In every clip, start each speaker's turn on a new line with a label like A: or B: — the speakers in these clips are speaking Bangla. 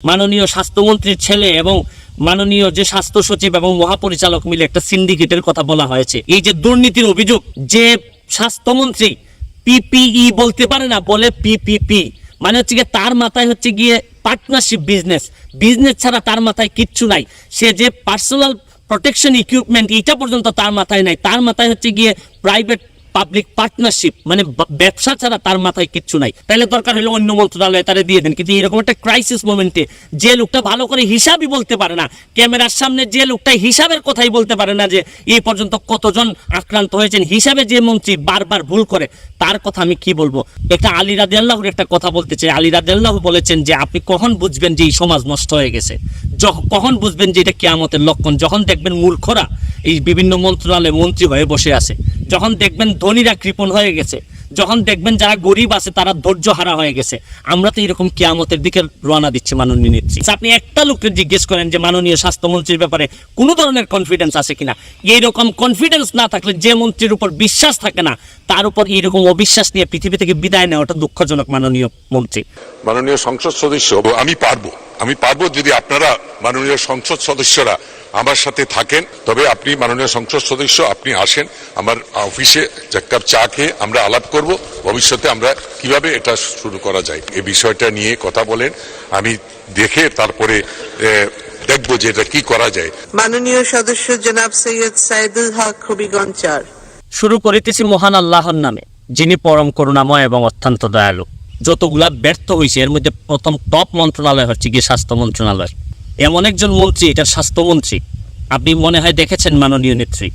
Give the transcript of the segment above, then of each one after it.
A: মাননীয় স্বাস্থ্যমন্ত্রীর ছেলে এবং মাননীয় যে স্বাস্থ্য সচিব এবং মহাপরিচালক মিলে একটা সিন্ডিকেটের কথা বলা হয়েছে। এই যে দুর্নীতির অভিযোগ, যে স্বাস্থ্যমন্ত্রী পিপিই বলতে পারে না, বলে পিপিপি, মানে হচ্ছে গিয়ে তার মাথায় হচ্ছে গিয়ে পার্টনারশিপ বিজনেস ছাড়া তার মাথায় কিচ্ছু নাই। সে যে পার্সোনাল প্রোটেকশন ইকুইপমেন্ট এটা পর্যন্ত তার মাথায় নাই, তার মাথায় হচ্ছে গিয়ে প্রাইভেট পাবলিক পার্টনারশিপ, মানে ব্যবসা ছাড়া তার মাথায় কিচ্ছু নাই। তাহলে দরকার হলো অন্য মন্ত্রণালয়ে তারা দিয়ে দেন। কিন্তু এরকম একটা ক্রাইসিস মোমেন্টে যে লোকটা ভালো করে হিসাবই বলতে পারে না, ক্যামেরার সামনে যে লোকটা হিসাবের কথাই বলতে পারে না যে এই পর্যন্ত কতজন আক্রান্ত হয়েছেন, হিসাবে যে মন্ত্রী বারবার ভুল করে, তার কথা আমি কি বলবো। একটা আলী রাদিয়াল্লাহুর একটা কথা বলতে চাই। আলী রাদিয়াল্লাহু বলেছেন যে আপনি কখন বুঝবেন যে এই সমাজ নষ্ট হয়ে গেছে, কখন বুঝবেন যে এটা কিয়ামতের লক্ষণ, যখন দেখবেন মূর্খরা এই বিভিন্ন মন্ত্রণালয়ে মন্ত্রী হয়ে বসে আছে, যখন দেখবেন ধনীরা কৃপণ হয়ে গেছে, যখন দেখবেন যারা গরিব আছে তারা ধৈর্য হারা হয়ে গেছে। আমরা তো এরকম কিয়ামতের দিকে রওনা দিচ্ছি মাননীয় নেত্রী। আপনি একটা লোককে জিজ্ঞেস করেন যে মাননীয় স্বাস্থ্যমন্ত্রীর ব্যাপারে কোনো ধরনের কনফিডেন্স আছে কিনা। এইরকম কনফিডেন্স না থাকলে, যে মন্ত্রীর উপর বিশ্বাস থাকে না তার উপর এইরকম অবিশ্বাস নিয়ে পৃথিবী থেকে বিদায় নেওয়াটা দুঃখজনক। মাননীয় মন্ত্রী,
B: মাননীয় সংসদ সদস্য, আমি পারবো যদি আপনারা মাননীয় সংসদ সদস্যরা আমার সাথে থাকেন, তবে আপনি মাননীয় সংসদ সদস্য আপনি আসেন আমার অফিসে, এক কাপ চা খেয়ে আমরা আলাপ করব ভবিষ্যতে আমরা কিভাবে এটা শুরু করা যায় এই বিষয়টা নিয়ে কথা বলেন। আমি দেখে তারপরে দেখবো যে এটা কি করা যায়।
C: মাননীয় সদস্য জনাব সৈয়দ সাইদুল হক হবিগঞ্জ ৪।
A: শুরু করিতেছি মহান আল্লাহর নামে, যিনি পরম করুণাময় এবং অত্যন্ত দয়ালু। যতগুলা ব্যর্থ হয়েছে এর মধ্যে প্রথম টপ মন্ত্রণালয় হচ্ছে গিয়ে স্বাস্থ্য মন্ত্রণালয়। এমন একজন মন্ত্রী, এটা স্বাস্থ্যমন্ত্রী, আপনি মনে হয় দেখেছেন মাননীয় নেত্রী,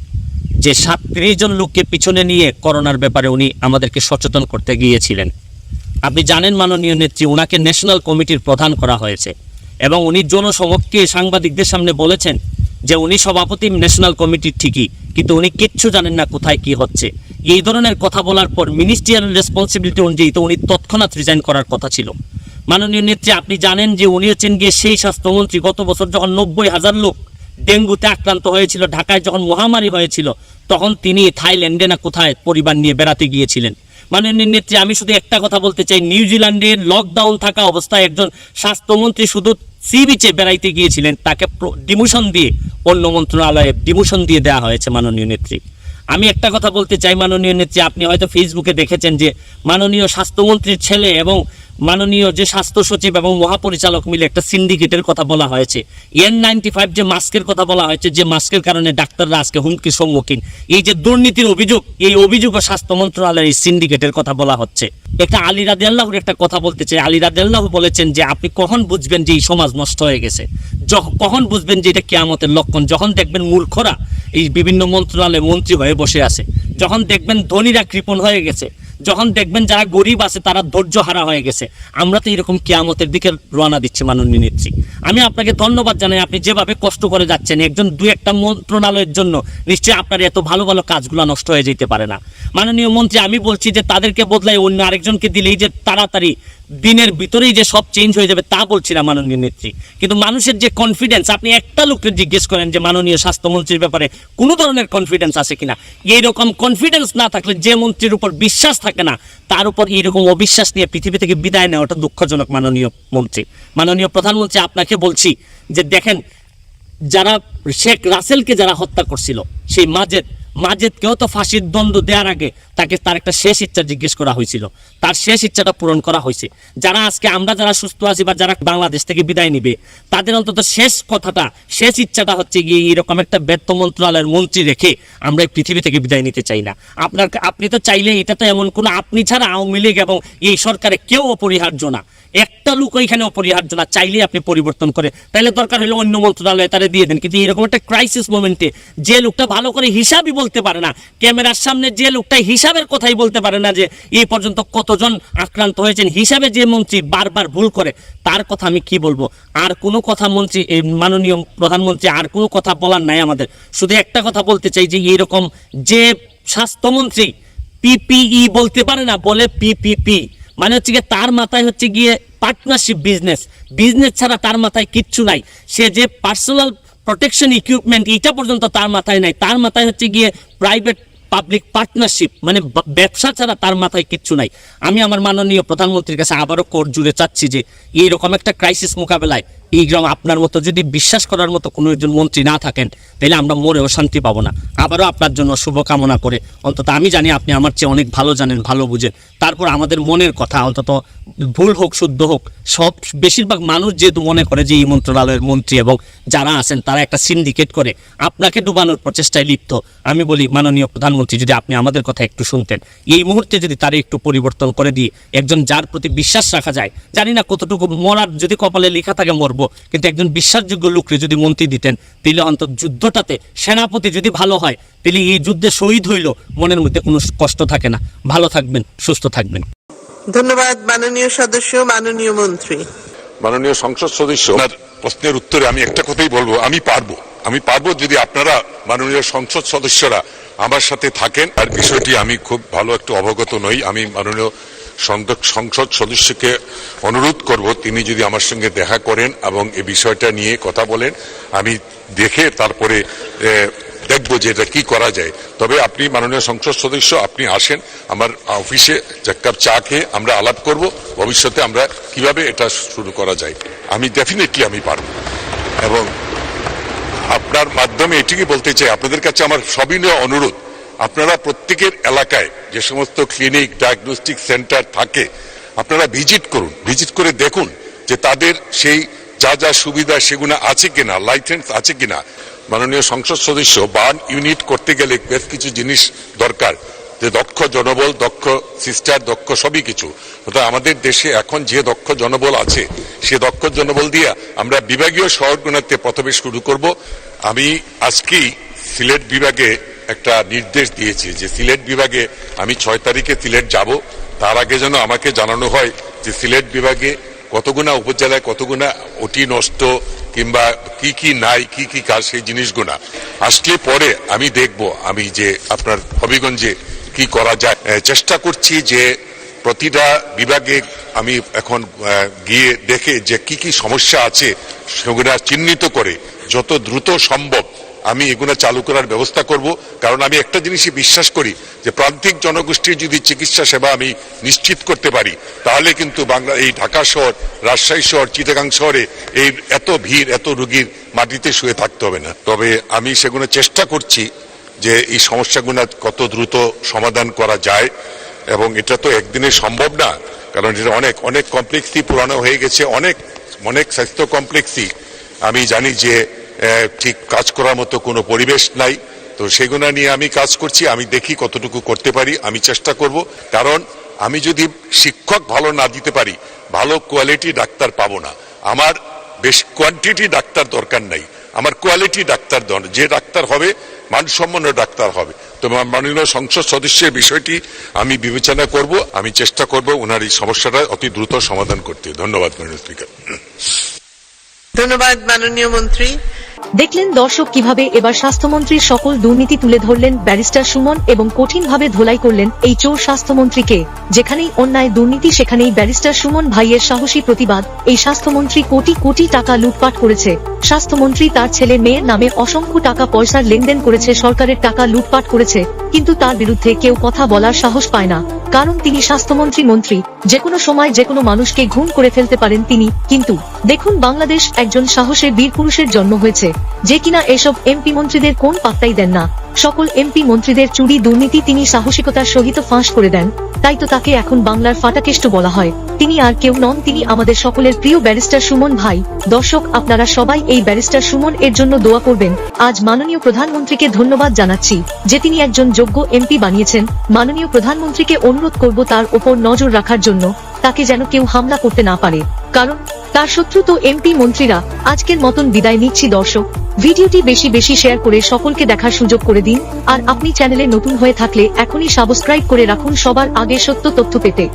A: যে 37 জন লোককে পিছনে নিয়ে করোনার ব্যাপারে উনি আমাদেরকে সচেতন করতে গিয়েছিলেন। আপনি জানেন মাননীয় নেত্রী, ওনাকে ন্যাশনাল কমিটির প্রধান করা হয়েছে এবং উনি জনসমক্ষে সাংবাদিকদের সামনে বলেছেন যে উনি সভাপতি ন্যাশনাল কমিটির ঠিকই, কিন্তু উনি কিচ্ছু জানেন না কোথায় কি হচ্ছে। এই ধরনের কথা বলার পর মিনিস্ট্রিয়াল রেসপন্সিবিলিটি অনুযায়ী তো উনি তৎক্ষণাৎ রিজাইন করার কথা ছিল। মাননীয় নেত্রী, আপনি জানেন যে উনি হচ্ছেন গিয়ে সেই স্বাস্থ্যমন্ত্রী গত বছর যখন 90,000 লোক ডেঙ্গুতে আক্রান্ত হয়েছিল, ঢাকায় যখন মহামারী হয়েছিল, তখন তিনি থাইল্যান্ডে না কোথায় পরিবার নিয়ে বেড়াতে গিয়েছিলেন। মাননীয় নেত্রী, আমি শুধু একটা কথা বলতে চাই, নিউজিল্যান্ডের লকডাউন থাকা অবস্থায় একজন স্বাস্থ্যমন্ত্রী শুধু সি বিচে বেড়াইতে গিয়েছিলেন, তাকে ডিমোশন দিয়ে অন্য মন্ত্রণালয়ে ডিমোশন দিয়ে দেওয়া হয়েছে। মাননীয় নেত্রী, আমি একটা কথা বলতে চাই মাননীয় নেত্রী, আপনি হয়তো ফেসবুকে দেখেছেন যে মাননীয় স্বাস্থ্যমন্ত্রীর ছেলে এবং মাননীয় যে স্বাস্থ্য সচিব এবং মহাপরিচালক মিলে একটা সিন্ডিকেটের কথা বলা হয়েছে। N95 যে মাস্কের কথা বলা হয়েছে, যে মাস্কের কারণে ডাক্তাররা আজকে হুমকির সম্মুখীন। এই যে দুর্নীতির অভিযোগ, এই অভিযোগ স্বাস্থ্য মন্ত্রণালয়ের এই সিন্ডিকেটের কথা বলা হচ্ছে। একটা আলী রাদিয়াল্লাহুর একটা কথা বলতে চাই। আলী রাদিয়াল্লাহু বলেছেন যে আপনি কখন বুঝবেন যে এই সমাজ নষ্ট হয়ে গেছে, কখন বুঝবেন যে এটা কিয়ামতের লক্ষণ, যখন দেখবেন মূর্খরা এই বিভিন্ন মন্ত্রণালয়ে মন্ত্রী হয়ে বসে আছে, যখন দেখবেন ধনীরা কৃপণ হয়ে গেছে, যখন দেখবেন যারা গরিব আছে তারা ধৈর্য হারা হয়ে গেছে। আমরা তো এরকম কিয়ামতের দিকে রওনা দিচ্ছি মাননীয় নেত্রী। আমি আপনাকে ধন্যবাদ জানাই, আপনি যেভাবে কষ্ট করে যাচ্ছেন একজন দুই একটা মন্ত্রণালয়ের জন্য, নিশ্চয়ই আপনার এত ভালো ভালো কাজগুলো নষ্ট হয়ে যেতে পারে না। মাননীয় মন্ত্রী, আমি বলছি যে তাদেরকে বদলাই অন্য আরেকজনকে দিলেই যে তাড়াতাড়ি দিনের ভিতরেই যে সব চেঞ্জ হয়ে যাবে তা বলছি না মাননীয় নেত্রী, কিন্তু মানুষের যে কনফিডেন্স, আপনি একটা লোককে জিজ্ঞেস করেন যে মাননীয় স্বাস্থ্যমন্ত্রীর ব্যাপারে কোনো ধরনের কনফিডেন্স আছে কিনা। এইরকম কনফিডেন্স না থাকলে, যে মন্ত্রীর উপর বিশ্বাস থাকে না তার উপর এইরকম অবিশ্বাস নিয়ে পৃথিবী থেকে বিদায় নেওয়াটা দুঃখজনক। মাননীয় মন্ত্রী, মাননীয় প্রধানমন্ত্রী, আপনাকে বলছি যে দেখেন, যারা শেখ রাসেলকে যারা হত্যা করছিল, সেই মাজেদকেও তো ফাঁসির দণ্ড দেওয়ার আগে তাকে তার একটা শেষ ইচ্ছা জিজ্ঞেস করা হয়েছিল, তার শেষ ইচ্ছাটা পূরণ করা হয়েছে। যারা আজকে আমরা যারা সুস্থ আছি বা যারা বাংলাদেশ থেকে বিদায় নিবে, তাদের অন্তত শেষ কথাটা, শেষ ইচ্ছাটা হচ্ছে গিয়ে এরকম একটা ব্যর্থ মন্ত্রণালয়ের মন্ত্রী রেখে আমরা এই পৃথিবী থেকে বিদায় নিতে চাই না। আপনি তো চাইলে, এটা তো এমন কোনো আপনি ছাড়া আওয়ামী লীগ এবং এই সরকারে কেউ অপরিহার্য না, একটা লোক এখানে অপরিহার্য না, চাইলে আপনি পরিবর্তন করে, তাহলে দরকার হলো অন্য মন্ত্রণালয়ে তারা দিয়ে দেন। কিন্তু এরকম একটা ক্রাইসিস মোমেন্টে যে লোকটা ভালো করে হিসাবই বলতে পারে না, ক্যামেরার সামনে যে লোকটা হিসাবের কথাই বলতে পারে না যে এই পর্যন্ত কতজন আক্রান্ত হয়েছেন, হিসাবে যে মন্ত্রী বারবার ভুল করে, তার কথা আমি কি বলবো। আর কোনো কথা মন্ত্রী, মাননীয় প্রধানমন্ত্রী, আর কোনো কথা বলার নাই আমাদের। শুধু একটা কথা বলতে চাই যে এইরকম যে স্বাস্থ্যমন্ত্রী পিপিই বলতে পারে না, বলে পিপিপি, মানে হচ্ছে গিয়ে তার মাথায় হচ্ছে গিয়ে পার্টনারশিপ বিজনেস ছাড়া তার মাথায় কিচ্ছু নাই। সে যে পার্সোনাল প্রোটেকশন ইকুইপমেন্ট এটা পর্যন্ত তার মাথায় নাই, তার মাথায় হচ্ছে গিয়ে প্রাইভেট পাবলিক পার্টনারশিপ, মানে ব্যবসা ছাড়া তার মাথায় কিচ্ছু নাই। আমি আমার মাননীয় প্রধানমন্ত্রীর কাছে আবারও কোর্ট জুড়ে চাচ্ছি যে এইরকম একটা ক্রাইসিস মোকাবেলায় এই গ্রাম আপনার মতো যদি বিশ্বাস করার মতো কোনো একজন মন্ত্রী না থাকেন, তাহলে আমরা মরেও শান্তি পাবো না। আবারও আপনার জন্য শুভকামনা করে, অন্তত আমি জানি আপনি আমার চেয়ে অনেক ভালো জানেন, ভালো বুঝেন, তারপর আমাদের মনের কথা অন্তত ভুল হোক শুদ্ধ হোক, সব বেশিরভাগ মানুষ যেহেতু মনে করে যে এই মন্ত্রণালয়ের মন্ত্রী এবং যারা আছেন তারা একটা সিন্ডিকেট করে আপনাকে ডুবানোর প্রচেষ্টায় লিপ্ত। আমি বলি মাননীয় প্রধানমন্ত্রী, যদি আপনি আমাদের কথা একটু শুনতেন, এই মুহূর্তে যদি তারা একটু পরিবর্তন করে দিয়ে একজন যার প্রতি বিশ্বাস রাখা যায়, জানি না কতটুকু মরার যদি কপালে লেখা থাকে মরবো, কিন্তু একজন বিশ্বাসযোগ্য লোককে যদি মন্ত্রী দিতেন, তাহলে অন্তত যুদ্ধটাতে সেনাপতি যদি ভালো হয়, তাহলে এই যুদ্ধে শহীদ হইল মনের মধ্যে কোনো কষ্ট থাকে না। ভালো থাকবেন, সুস্থ থাকবেন।
C: ধন্যবাদ মাননীয় সদস্য, মাননীয় মন্ত্রী।
B: মাননীয় সংসদ সদস্য, আপনার প্রশ্নের উত্তরে আমি একটা কথাই বলবো, আমি পারবো যদি আপনারা মাননীয় সংসদ সদস্যরা আমার সাথে থাকেন। আর বিষয়টি আমি খুব ভালো একটু অবগত নই। আমি মাননীয় সংসদ সদস্যকে অনুরোধ করব তিনি যদি আমার সঙ্গে দেখা করেন এবং এই বিষয়টা নিয়ে কথা বলেন, আমি দেখে তারপরে দেখবো যে এটা কি করা যায়। তবে আপনি মাননীয় সংসদ সদস্য, আপনি আসেন আমার অফিসে, এক কাপ চা খেয়ে আমরা আলাপ করব ভবিষ্যতে আমরা কিভাবে এটা শুরু করা যায়। আমি ডেফিনেটলি আমি পারবো। এবং আপনার মাধ্যমে এটিকে বলতে চাই, আপনাদের কাছে আমার সবিনয় অনুরোধ, আপনারা প্রত্যেকের এলাকায় যে সমস্ত ক্লিনিক ডায়াগনস্টিক সেন্টার থাকে আপনারা ভিজিট করুন, ভিজিট করে দেখুন যে তাদের সেই যা যা সুবিধা সেগুলো আছে কিনা, লাইসেন্স আছে কিনা। মাননীয় সংসদ সদস্য, বার্ন ইউনিট করতে গেলে বেশ কিছু জিনিস দরকার, যে দক্ষ জনবল, দক্ষ সিস্টার, দক্ষ সবই কিছু। অর্থাৎ আমাদের দেশে এখন যে দক্ষ জনবল আছে সে দক্ষ জনবল দিয়ে আমরা বিভাগীয় শহরগুলোতে প্রথমে শুরু করব। আমি আজকেই সিলেট বিভাগে একটা নির্দেশ দিয়েছি যে সিলেট বিভাগে আমি 6 তারিখে সিলেট যাব। তার আগে যেন আমাকে জানানো হয় যে সিলেট বিভাগে কতগুনা উপজেলায় কতগুনা ওটি নষ্ট কিংবা কি কি নাই, কি কি কাজ, সেই জিনিসগুলা আসলে পরে আমি দেখব আমি যে আপনার হবিগঞ্জে কি করা যায়। চেষ্টা করছি যে প্রতিটা বিভাগে আমি এখন গিয়ে দেখে যে কি কি সমস্যা আছে সেগুলা চিহ্নিত করে যত দ্রুত সম্ভব আমি এগুলো চালু করার ব্যবস্থা করব। কারণ আমি একটা জিনিসই বিশ্বাস করি যে প্রান্তিক জনগোষ্ঠীর যদি চিকিৎসা সেবা আমি নিশ্চিত করতে পারি, তাহলে কিন্তু বাংলা এই ঢাকা শহর, রাজশাহী শহর, চিটাগাং শহরে এই এত ভিড়, এত রোগীর মাটিতে শুয়ে থাকতে হবে না। তবে আমি সেগুলো চেষ্টা করছি যে এই সমস্যাগুলো কত দ্রুত সমাধান করা যায়। এবং এটা তো একদিনে সম্ভব না, কারণ এটা অনেক অনেক কমপ্লেক্সই পুরানো হয়ে গেছে, অনেক অনেক স্বাস্থ্য কমপ্লেক্সই আমি জানি যে ঠিক কাজ করার মতো কোনো পরিবেশ নাই। তো সেগুলো নিয়ে আমি কাজ করছি, আমি দেখি কতটুকু করতে পারি, আমি চেষ্টা করব। কারণ আমি যদি শিক্ষক ভালো না দিতে পারি, ভালো কোয়ালিটি ডাক্তার পাবো না। আমার বেশ কোয়ান্টিটি ডাক্তার দরকার নাই, আমার কোয়ালিটি ডাক্তার দরকার। যে ডাক্তার হবে মানসম্পন্ন ডাক্তার হবে। তো মাননীয় সংসদ সদস্যের বিষয়টি আমি বিবেচনা করব, আমি চেষ্টা করব ওনার এই সমস্যাটা অতি দ্রুত সমাধান করতে। ধন্যবাদ মাননীয় স্পিকার।
C: ধন্যবাদ মাননীয় মন্ত্রী।
D: দেখলেন দর্শক কিভাবে এবার স্বাস্থ্যমন্ত্রীর সকল দুর্নীতি তুলে ধরলেন ব্যারিস্টার সুমন এবং কঠিনভাবে ধোলাই করলেন এই চোর স্বাস্থ্যমন্ত্রীকে। যেখানেই অন্যায় দুর্নীতি সেখানেই ব্যারিস্টার সুমন ভাইয়ের সাহসী প্রতিবাদ। এই স্বাস্থ্যমন্ত্রী কোটি কোটি টাকা লুটপাট করেছে। স্বাস্থ্যমন্ত্রী তার ছেলে মেয়ের নামে অসংখ্য টাকা পয়সার লেনদেন করেছে, সরকারের টাকা লুটপাট করেছে, কিন্তু তার বিরুদ্ধে কেউ কথা বলার সাহস পায় না। কারণ তিনি স্বাস্থ্যমন্ত্রী, যে কোনো সময় যে কোনো মানুষকে ঘুম করে ফেলতে পারেন তিনি। কিন্তু দেখুন, বাংলাদেশ একজন সাহসের বীর পুরুষের জন্ম হয়েছে, যে কিনা এসব এমপি মন্ত্রীদের কোন পাত্তাই দেন না। সকল এমপি মন্ত্রীদের চুরি দুর্নীতি তিনি সাহসিকতার সহিত ফাঁস করে দেন। তাই তো তাকে এখন বাংলার ফাটাকেষ্ট বলা হয়। তিনি আর কেউ নন, তিনি আমাদের সকলের প্রিয় ব্যারিস্টার সুমন ভাই। দর্শক, আপনারা সবাই এই ব্যারিস্টার সুমন এর জন্য দোয়া করবেন। আজ মাননীয় প্রধানমন্ত্রীকে ধন্যবাদ জানাচ্ছি যে তিনি একজন যোগ্য এমপি বানিয়েছেন। মাননীয় প্রধানমন্ত্রীকে অনুরোধ করব তার ওপর নজর রাখার জন্য, তাকে যেন কেউ হামলা করতে না পারে, কারণ তার শত্রু তো এমপি মন্ত্রীরা। আজকের মতন বিদায় নিচ্ছি দর্শক। ভিডিওটি বেশি বেশি শেয়ার করে সকলকে দেখার সুযোগ করে দিন। আর আপনি চ্যানেলে নতুন হয়ে থাকলে এখনই সাবস্ক্রাইব করে রাখুন সবার আগে সত্য তথ্য পেতে।